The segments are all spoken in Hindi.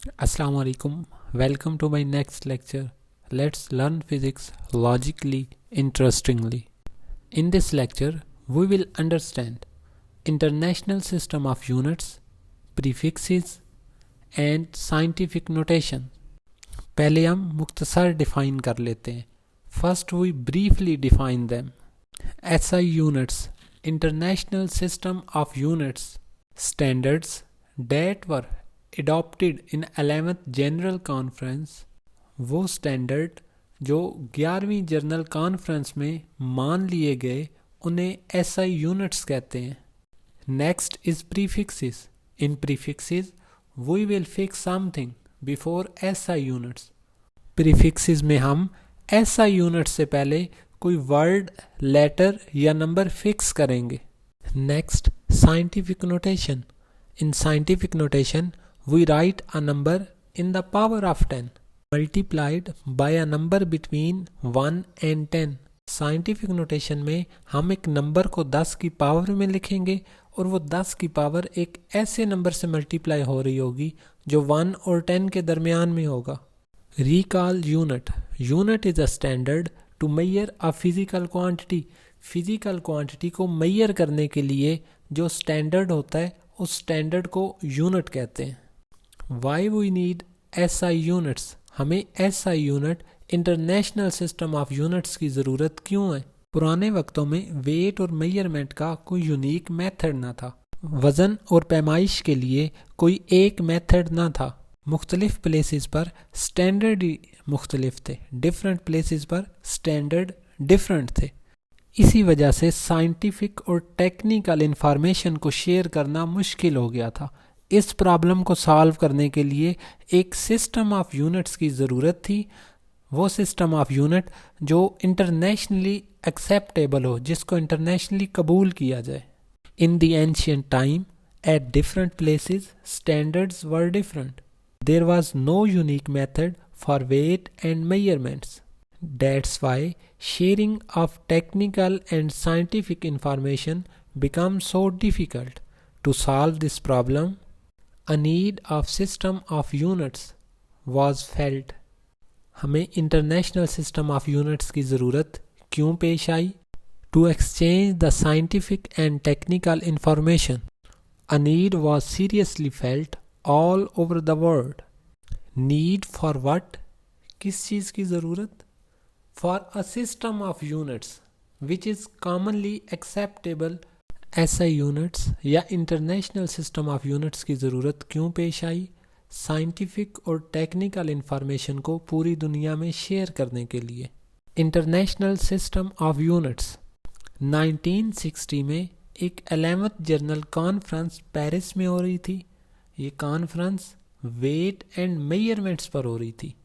Assalamu alaikum. Welcome to my next lecture. Let's learn physics logically, interestingly. In this lecture, we will understand international system of units, prefixes and scientific notation. पहले हम मुख्तसर डिफाइन कर लेते हैं. First we briefly define them. SI units, International System of Units, standards that were adopted in 11th General Conference. वो स्टैंडर्ड जो 11वीं जनरल कॉन्फ्रेंस में मान लिए गए उन्हें SI यूनिट्स कहते हैं. Next is prefixes. In prefixes we will fix something before SI units. Prefixes में हम SI यूनिट से पहले कोई वर्ड, लेटर या नंबर फिक्स करेंगे. Next scientific notation. In scientific notation we write a number in the power of 10 multiplied by a number between 1 and 10. Scientific notation में हम एक नंबर को 10 की पावर में लिखेंगे और वो 10 की पावर एक ऐसे नंबर से मल्टीप्लाई हो रही होगी जो 1 और 10 के दरमियान में होगा. Recall unit. Unit is a standard to measure a physical quantity. Physical quantity को मेजर करने के लिए जो स्टैंडर्ड होता है उस स्टैंडर्ड को यूनिट कहते हैं. Why we need SI units. हमें SI unit international system of units की ज़रूरत क्यों है? पुराने वक्तों में वेट और मेजरमेंट का कोई यूनिक मेथड ना था. वज़न और पैमाइश के लिए कोई एक मेथड ना था. मुख्तलिफ प्लेसेस पर स्टैंडर्ड मुख्तलिफ थे. डिफरेंट प्लेसेस पर स्टैंडर्ड डिफरेंट थे. इसी वजह से साइंटिफिक और टेक्निकल इंफॉर्मेशन को शेयर करना मुश्किल हो गया था. इस प्रॉब्लम को सॉल्व करने के लिए एक सिस्टम ऑफ यूनिट्स की ज़रूरत थी. वो सिस्टम ऑफ यूनिट जो इंटरनेशनली एक्सेप्टेबल हो, जिसको इंटरनेशनली कबूल किया जाए. In the ancient time at different places standards were different. There was no unique method for weight and measurements. That's why sharing of technical and scientific information becomes so difficult. To solve this problem, a need of system of units was felt. हमें international system of units की ज़रूरत क्यों पेश आई? To exchange the scientific and technical information. A need was seriously felt all over the world. Need for what? किस चीज़ की ज़रूरत? For a system of units which is commonly acceptable. SI units या इंटरनेशनल सिस्टम ऑफ यूनिट्स की ज़रूरत क्यों पेश आई? साइंटिफिक और टेक्निकल इंफॉर्मेशन को पूरी दुनिया में शेयर करने के लिए. इंटरनेशनल सिस्टम ऑफ यूनिट्स 1960 में एक 11th जनरल कॉन्फ्रेंस पेरिस में हो रही थी. ये कॉन्फ्रेंस वेट एंड मेजरमेंट्स पर हो रही थी.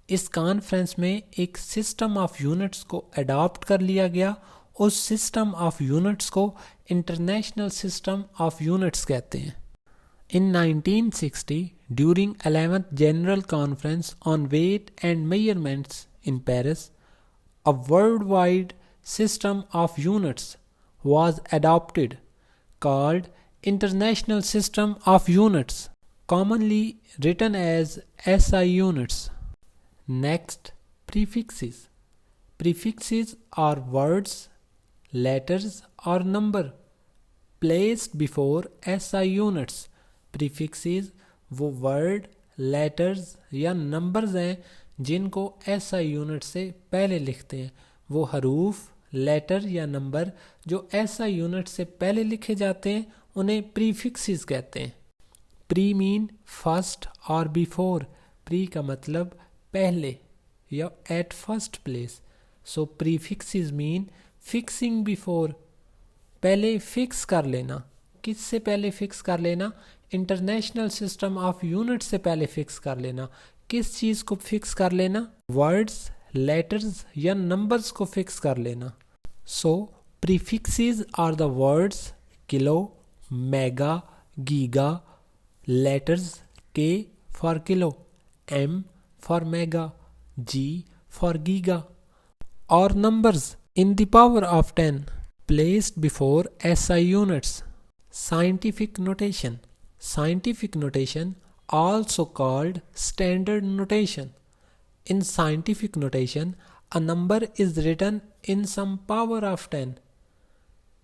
इस कॉन्फ्रेंस में एक सिस्टम ऑफ यूनिट्स को अडॉप्ट कर लिया गया. उस सिस्टम ऑफ यूनिट्स को इंटरनेशनल सिस्टम ऑफ यूनिट्स कहते हैं. In 1960 during 11th general conference on weight and measurements in Paris, a world wide system of units was adopted called International System of Units, commonly written as SI units. Next, prefixes. Prefixes are words, letters or number placed before SI units. Prefixes वो word, letters या numbers हैं जिनको SI unit से पहले लिखते हैं. वो हरूफ, लेटर या नंबर जो SI यूनिट से पहले लिखे जाते हैं उन्हें प्रीफिक्सेस कहते हैं. प्री मीन फर्स्ट और बिफोर. प्री का मतलब पहले या at first place. So prefixes mean fixing before. पहले फिक्स कर लेना. किससे पहले फिक्स कर लेना? इंटरनेशनल सिस्टम ऑफ यूनिट से पहले फिक्स कर लेना. किस चीज़ को फिक्स कर लेना? वर्ड्स, लेटर्स या नंबर्स को फिक्स कर लेना. So prefixes are the words kilo, mega, giga. Letters K for kilo, M for mega, G for giga. और numbers in the power of 10 placed before SI units. Scientific notation. Scientific notation also called standard notation. In scientific notation, a number is written in some power of 10.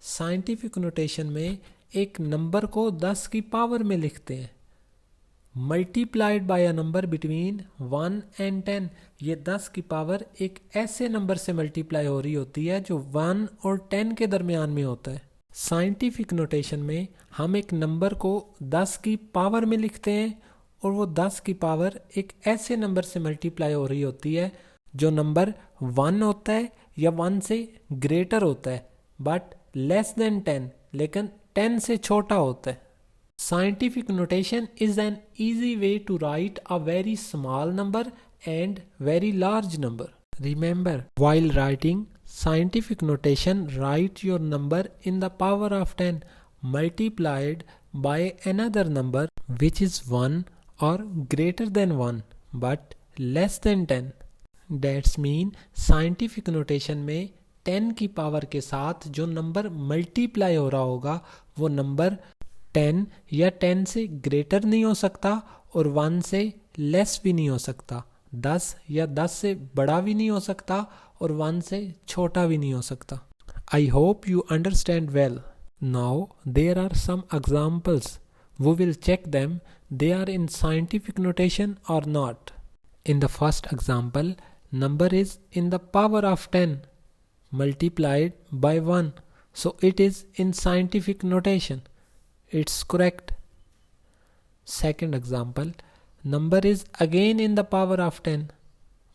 Scientific notation में एक नंबर को 10 की पावर में लिखते हैं. Multiplied by a number between 1 and 10. ये 10 की पावर एक ऐसे नंबर से मल्टीप्लाई हो रही होती है जो 1 और 10 के दरमियान में होता है. साइंटिफिक नोटेशन में हम एक नंबर को 10 की पावर में लिखते हैं और वो 10 की पावर एक ऐसे नंबर से मल्टीप्लाई हो रही होती है जो नंबर 1 होता है या 1 से ग्रेटर होता है बट लेस देन 10, लेकिन 10 से छोटा होता है. Scientific notation is an easy way to write a very small number and very large number. Remember, while writing scientific notation, write your number in the power of 10 multiplied by another number which is 1 or greater than 1 but less than 10. That's mean scientific notation में 10 की पावर के साथ जो नंबर मल्टीप्लाई हो रहा होगा वो नंबर 10 या 10 से ग्रेटर नहीं हो सकता और 1 से लेस भी नहीं हो सकता, 10 या 10 से बड़ा भी नहीं हो सकता और 1 से छोटा भी नहीं हो सकता. I hope you understand well. Now there are some examples. We will check them they are in scientific notation or not. In the first example, number is in the power of 10 multiplied by 1. So it is in scientific notation. It's correct. Second example, number is again in the power of 10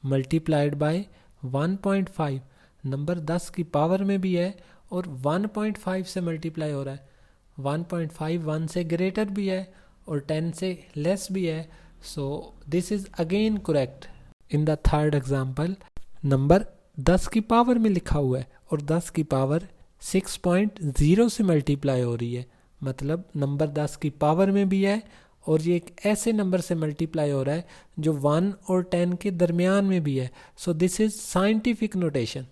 multiplied by 1.5. Number 10 की पावर में भी है और 1.5 से मल्टीप्लाई हो रहा है. 1.5 1 से ग्रेटर भी है और 10 से लेस भी है. So this is again correct. In the third example, number 10 की पावर में लिखा हुआ है और 10 की पावर 6.0 से मल्टीप्लाई हो रही है. मतलब नंबर 10 की पावर में भी है और ये एक ऐसे नंबर से मल्टीप्लाई हो रहा है जो 1 और 10 के दरमियान में भी है. So this is scientific notation.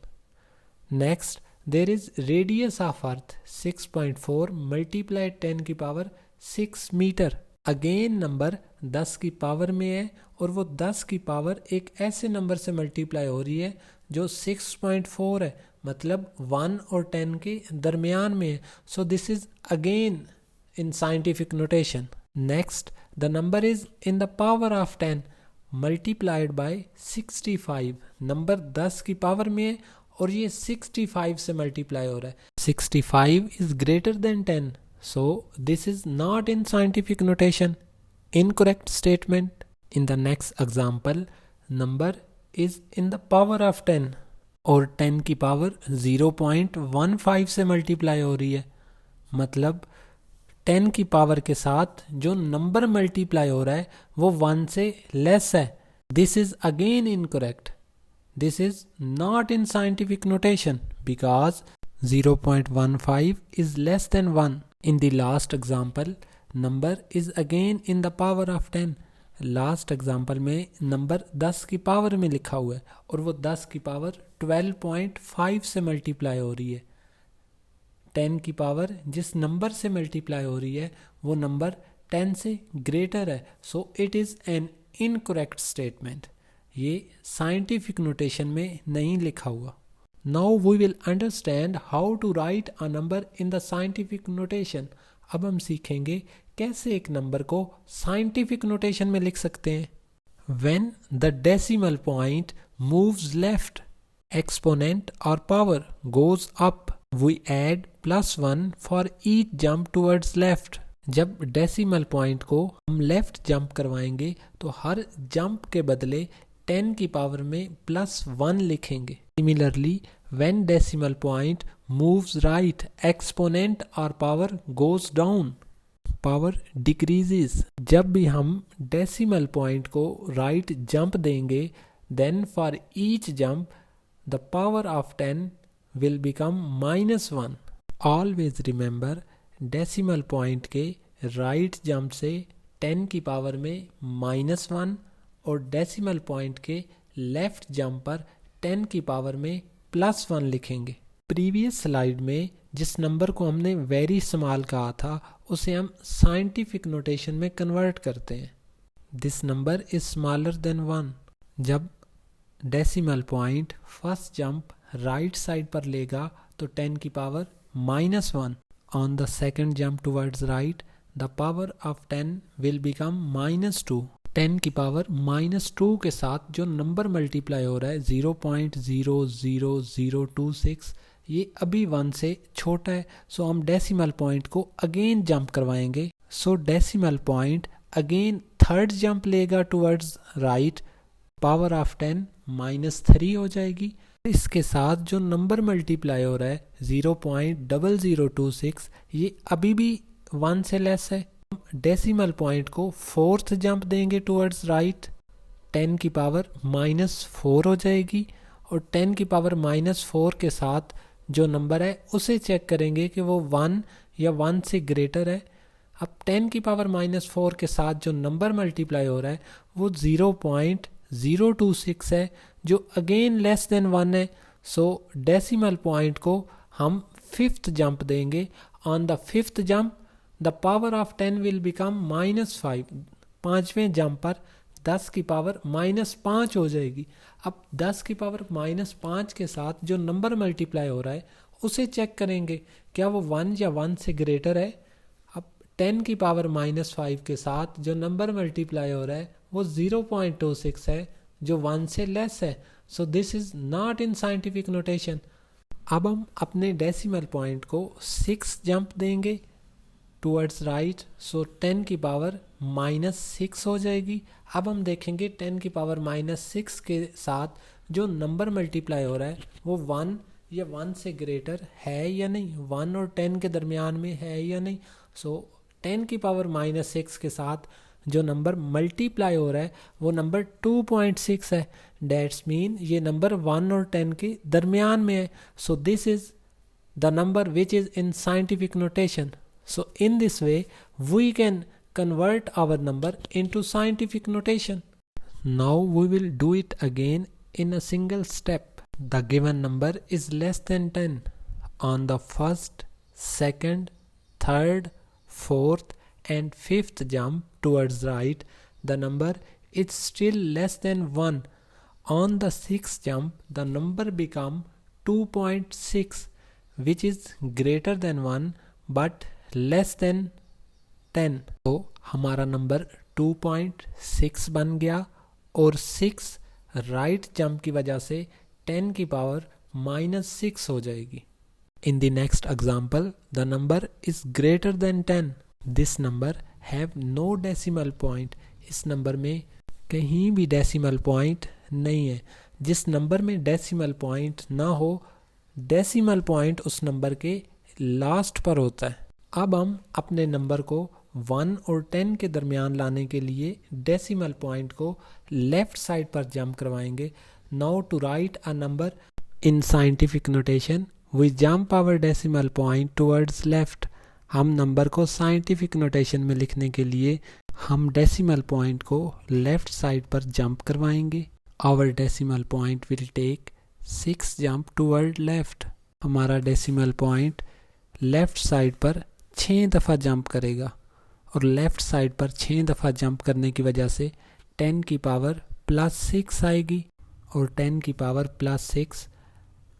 Next, there is radius of earth 6.4 multiplied 10 की पावर 6 मीटर. अगेन नंबर 10 की पावर में है और वो 10 की पावर एक ऐसे नंबर से मल्टीप्लाई हो रही है जो 6.4 है, मतलब 1 और 10 के दरमियान में है. So this is again in scientific notation. Next, the number is in the power of 10 multiplied by 65. Number 10 की पावर में है और ये 65 से मल्टीप्लाई हो रहा है. 65 is greater than 10. So this is not in scientific notation. Incorrect statement. In the next example, number is in the power of 10 और 10 की पावर 0.15 से मल्टीप्लाई हो रही है. मतलब 10 की पावर के साथ जो नंबर मल्टीप्लाई हो रहा है वो 1 से लेस है. This is again incorrect. This is not in scientific notation because 0.15 is less than 1. In the last example, number is again in the power of 10. Last example में नंबर 10 की पावर में लिखा हुआ है और वो 10 की पावर 12.5 से मल्टीप्लाई हो रही है. 10 की पावर जिस नंबर से मल्टीप्लाई हो रही है वो नंबर 10 से ग्रेटर है. So it is an incorrect statement. ये साइंटिफिक नोटेशन में नहीं लिखा हुआ. Now we will understand how to write a number in the scientific notation. अब हम सीखेंगे कैसे एक नंबर को साइंटिफिक नोटेशन में लिख सकते हैं. When the decimal point moves left, exponent or power goes up. We add +1 for each jump towards left. जब डेसिमल पॉइंट को हम लेफ्ट जंप करवाएंगे तो हर जंप के बदले 10 की पावर में +1 लिखेंगे. Similarly, when decimal point moves right, exponent or power goes down. Power decreases. जब भी हम decimal point को right jump देंगे, then for each jump, the power of 10 will become -1. Always remember, decimal point के right jump से 10 की पावर में -1 और डेसिमल पॉइंट के लेफ्ट जंप पर 10 की पावर में +1 लिखेंगे. प्रीवियस स्लाइड में जिस नंबर को हमने वेरी स्मॉल कहा था उसे हम साइंटिफिक नोटेशन में कन्वर्ट करते हैं. This number is smaller than 1। जब decimal point first jump right side पर लेगा तो 10 की power -1। On the second jump towards right the power of 10 will become -2। 10 की पावर -2 के साथ जो नंबर मल्टीप्लाई हो रहा है 0.00026 ये अभी 1 से छोटा है, सो हम डेसिमल पॉइंट को अगेन जंप करवाएंगे। सो decimal point again third jump लेगा टुवर्ड्स राइट, पावर ऑफ 10 -3 हो जाएगी। इसके साथ जो नंबर मल्टीप्लाई हो रहा है 0.0026 ये अभी भी 1 से लेस है। डेसिमल पॉइंट को फोर्थ जंप देंगे टुवर्ड्स राइट, 10 की पावर -4 हो जाएगी और 10 की पावर -4 के साथ जो नंबर है उसे चेक करेंगे कि वो 1 या 1 से ग्रेटर है। अब 10 की पावर -4 के साथ जो नंबर मल्टीप्लाई हो रहा है वो 0.026 है जो अगेन लेस देन 1 है। सो डेसिमल पॉइंट को हम फिफ्थ जंप देंगे। On the fifth jump the power of 10 will become -5। पांचवें जंप पर 10 की पावर -5 हो जाएगी। अब 10 की पावर -5 के साथ जो नंबर मल्टीप्लाई हो रहा है उसे चेक करेंगे क्या वो 1 या 1 से ग्रेटर है। अब 10 की पावर -5 के साथ जो नंबर मल्टीप्लाई हो रहा है वो 0.26 है जो 1 से लेस है। So this is not in scientific notation. अब हम अपने डेसिमल पॉइंट को 6 जंप देंगे टुवर्ड्स राइट, सो 10 की पावर -6 हो जाएगी। अब हम देखेंगे 10 की पावर -6 के साथ जो नंबर मल्टीप्लाई हो रहा है वो 1 या 1 से ग्रेटर है या नहीं, 1 और 10 के दरमियान में है या नहीं। सो 10 की पावर -6 के साथ जो नंबर मल्टीप्लाई हो रहा है वो नंबर 2.6 है। डेट्स मीन ये नंबर 1 और 10 के दरमियान में है। So this is the number which is in scientific notation. So in this way we can convert our number into scientific notation. Now we will do it again in a single step. The given number is less than 10. On the first, second, third, fourth and fifth jump towards right, the number is still less than 1. On the sixth jump, the number become 2.6, which is greater than 1 but less than 10। तो हमारा नंबर 2.6 बन गया और 6 राइट जंप की वजह से 10 की पावर -6 हो जाएगी। In the next example the number is greater than 10। This number have no decimal point. इस नंबर में कहीं भी डेसिमल पॉइंट नहीं है। जिस नंबर में डेसिमल पॉइंट ना हो, डेसिमल पॉइंट उस नंबर के लास्ट पर होता है। अब हम अपने नंबर को 1 और 10 के दरमियान लाने के लिए डेसिमल पॉइंट को लेफ्ट साइड पर जंप करवाएंगे। Now to write a number in scientific notation we jump our decimal point towards left. हम नंबर को साइंटिफिक नोटेशन में लिखने के लिए हम डेसिमल पॉइंट को लेफ्ट साइड पर जंप करवाएंगे। Our decimal point will take 6 jump toward left. हमारा डेसिमल पॉइंट लेफ्ट साइड पर 6 दफ़ा जंप करेगा और लेफ़्ट साइड पर 6 दफ़ा जंप करने की वजह से 10 की पावर +6 आएगी और 10 की पावर +6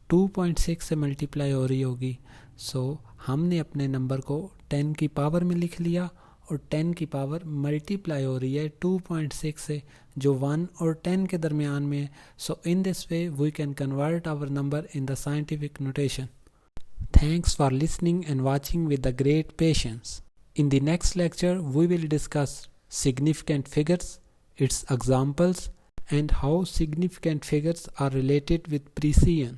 2.6 से मल्टीप्लाई हो रही होगी। सो हमने अपने नंबर को 10 की पावर में लिख लिया और 10 की पावर मल्टीप्लाई हो रही है 2.6 से जो 1 और 10 के दरमियान में है। So in this way we can convert our number in the scientific notation. Thanks for listening and watching with the great patience. In the next lecture, we will discuss significant figures, its examples, and how significant figures are related with precision.